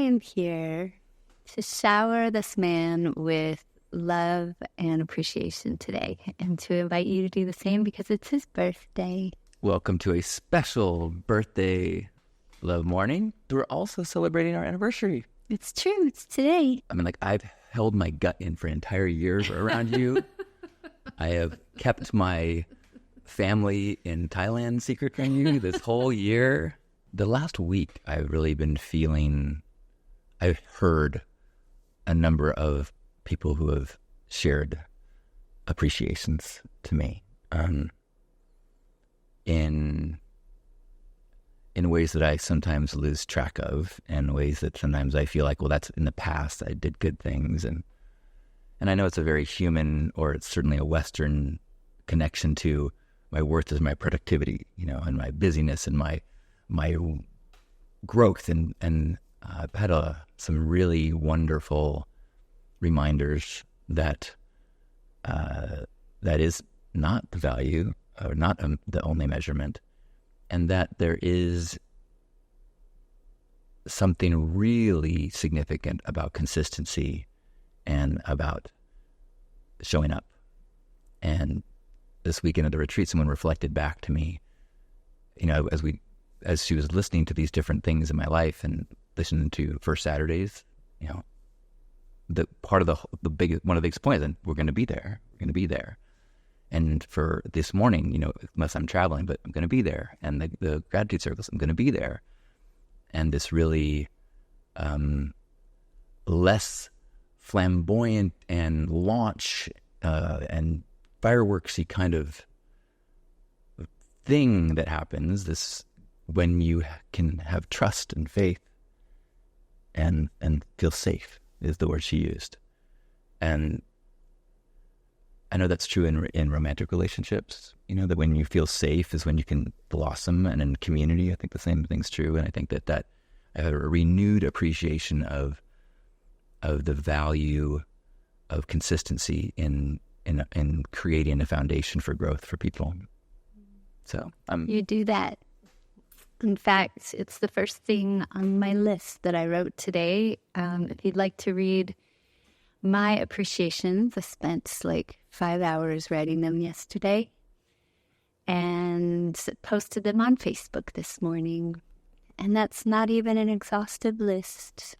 am here to shower this man with love and appreciation today, and to invite you to do the same because it's his birthday. Welcome to a special birthday love morning. We're also celebrating our anniversary. It's true. It's today. I mean, like, I've held my gut in for entire years around you. I have kept my family in Thailand secret from you this whole year. The last week, I've really been feeling, I've heard a number of people who have shared appreciations to me in ways that I sometimes lose track of, and ways that sometimes I feel like, well, that's in the past. I did good things, and I know it's a very human, or it's certainly a Western connection to my worth is my productivity, and my busyness and my growth, and I've had some really wonderful reminders that that is not the value, or not the only measurement, and that there is something really significant about consistency and about showing up. And this weekend at the retreat, someone reflected back to me, as she was listening to these different things in my life and listening to First Saturdays, the part of the biggest, one of the biggest points, and we're going to be there. We're going to be there. And for this morning, unless I'm traveling, but I'm going to be there. And the gratitude circles, I'm going to be there. And this really less flamboyant and launch and fireworksy kind of thing that happens, this when you can have trust and faith and feel safe, is the word she used. And I know that's true in romantic relationships, that when you feel safe is when you can blossom. And in community, I think the same thing's true. And I think that I have a renewed appreciation of the value of consistency in creating a foundation for growth for people. So you do that. In fact, it's the first thing on my list that I wrote today. If you'd like to read my appreciations, I spent like 5 hours writing them yesterday and posted them on Facebook this morning. And that's not even an exhaustive list.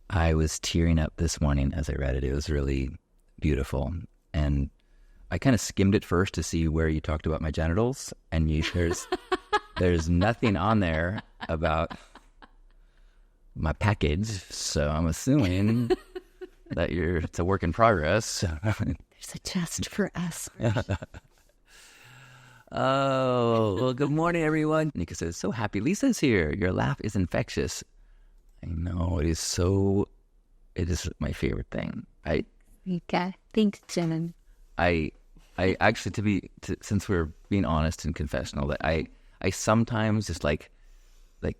I was tearing up this morning as I read it. It was really beautiful. And I kind of skimmed it first to see where you talked about my genitals. And there's nothing on there about my package. So I'm assuming that it's a work in progress. There's a just for us. Oh, well, good morning, everyone. Nika says, so happy Lisa's here. Your laugh is infectious. I know, it is my favorite thing. Nika, thanks, Jen. I actually, since we're being honest and confessional, that I sometimes just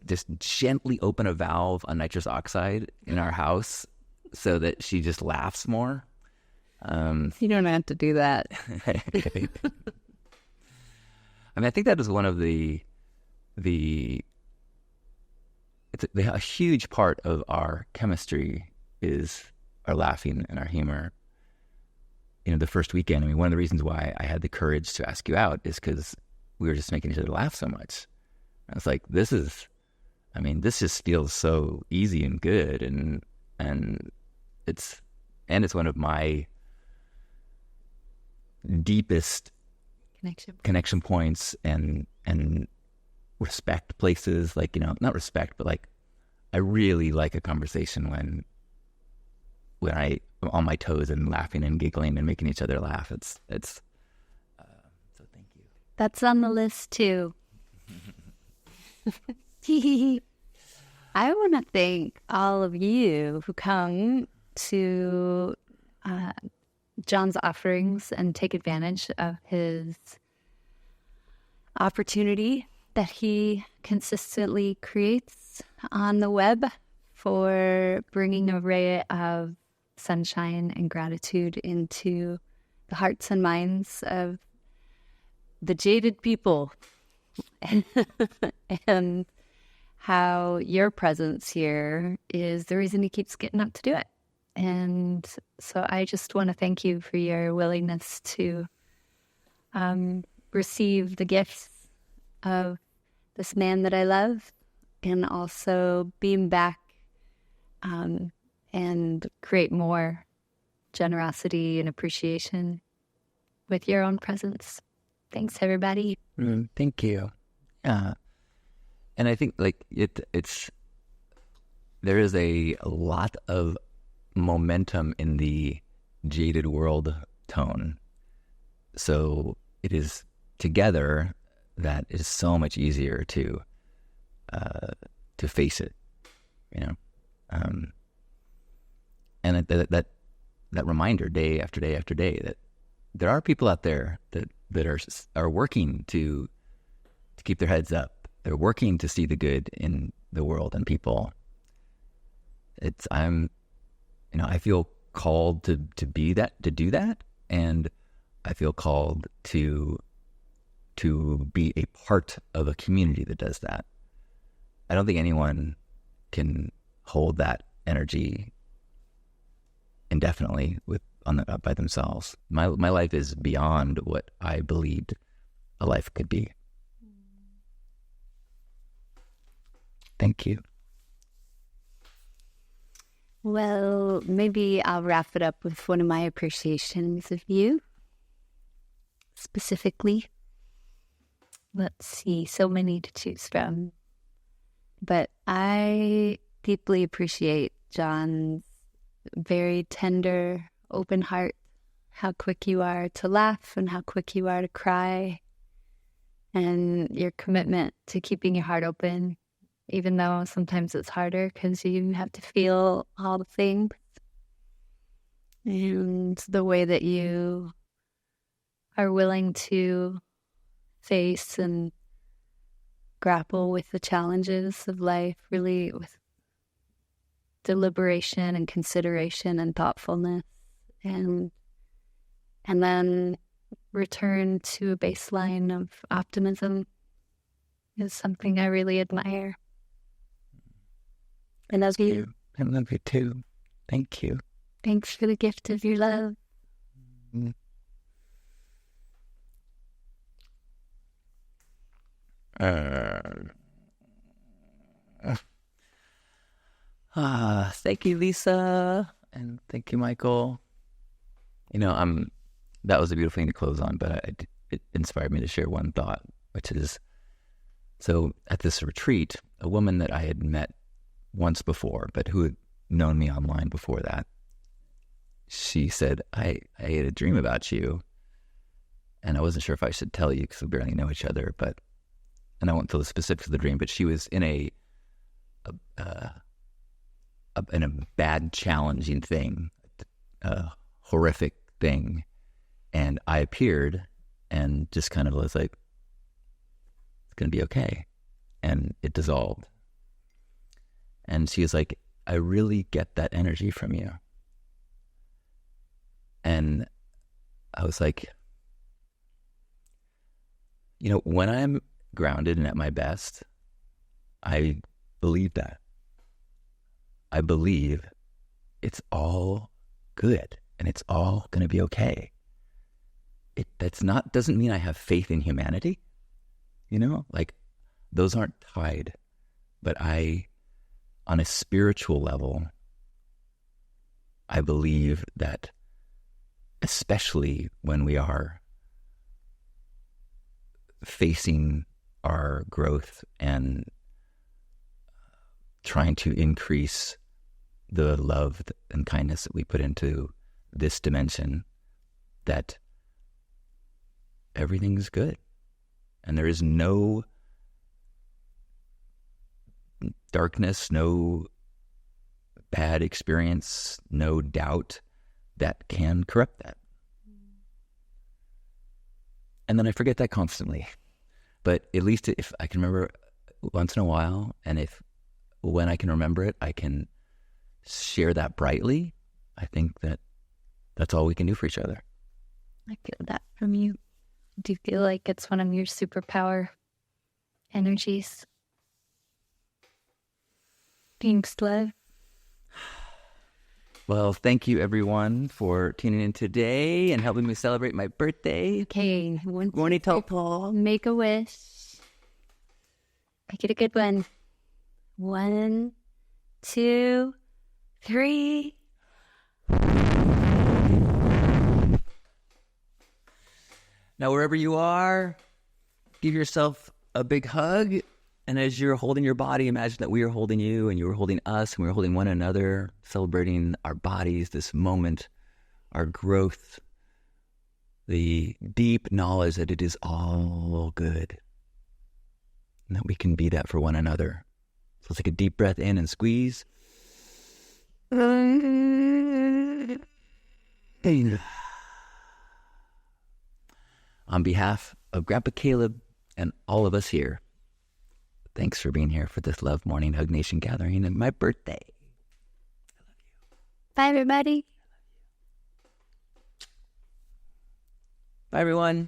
just gently open a valve on nitrous oxide in our house so that she just laughs more. You don't have to do that. I mean, I think that is one of a huge part of our chemistry is our laughing and our humor. The first weekend, I mean, one of the reasons why I had the courage to ask you out is because we were just making each other laugh so much. I was like, this just feels so easy and good, and it's one of my deepest connection points and respect places. Like, not respect, but like, I really like a conversation when I'm on my toes and laughing and giggling and making each other laugh. It's so thank you. That's on the list too. I want to thank all of you who come to John's offerings and take advantage of his opportunity that he consistently creates on the web for bringing a ray of sunshine and gratitude into the hearts and minds of the jaded people and how your presence here is the reason he keeps getting up to do it. And so I just want to thank you for your willingness to receive the gifts of this man that I love, and also beam back and create more generosity and appreciation with your own presence. Thanks, everybody. Thank you. Yeah. And I think like there is a lot of momentum in the jaded world tone. So it is together that it is so much easier to face it, you know. And that reminder day after day after day that there are people out there that are working to keep their heads up. They're working to see the good in the world and people. I feel called to be that, to do that, and I feel called to be a part of a community that does that. I don't think anyone can hold that energy indefinitely by themselves. My life is beyond what I believed a life could be. Thank you. Well, maybe I'll wrap it up with one of my appreciations of you. Specifically, let's see, so many to choose from. But I deeply appreciate John's very tender, open heart, how quick you are to laugh and how quick you are to cry, and your commitment to keeping your heart open, even though sometimes it's harder because you have to feel all the things. And the way that you are willing to face and grapple with the challenges of life, really with deliberation and consideration and thoughtfulness, and then return to a baseline of optimism is something I really admire. I love you. I love you too. Thank you. Thanks for the gift of your love. Thank you, Lisa, and thank you, Michael. That was a beautiful thing to close on, but it inspired me to share one thought, which is, so at this retreat, a woman that I had met once before, but who had known me online before that, she said, I had a dream about you, and I wasn't sure if I should tell you because we barely know each other, and I won't tell the specifics of the dream, but she was in in a bad, challenging thing, a horrific thing, and I appeared and just kind of was like, it's going to be okay, and it dissolved. And she was like, I really get that energy from you. And I was like, when I'm grounded and at my best, I believe that. I believe it's all good and it's all going to be okay. Doesn't mean I have faith in humanity, like those aren't tied, but on a spiritual level, I believe that especially when we are facing our growth and trying to increase the love and kindness that we put into this dimension, that everything's good. And there is no darkness, no bad experience, no doubt that can corrupt that. And then I forget that constantly. But at least if I can remember once in a while, and when I can remember it, I can share that brightly, I think that's all we can do for each other. I feel that from you. Do you feel like it's one of your superpower energies? Thanks, love. Well, thank you, everyone, for tuning in today and helping me celebrate my birthday. Okay, Morning, Paul. make a wish. Make it a good one. 1, 2, 3. Now, wherever you are, give yourself a big hug. And as you're holding your body, imagine that we are holding you and you are holding us and we're holding one another, celebrating our bodies, this moment, our growth, the deep knowledge that it is all good and that we can be that for one another. So let's take a deep breath in and squeeze. On behalf of Grandpa Caleb and all of us here, thanks for being here for this Love Morning Hug Nation gathering and my birthday. I love you. Bye, everybody. Bye, everyone.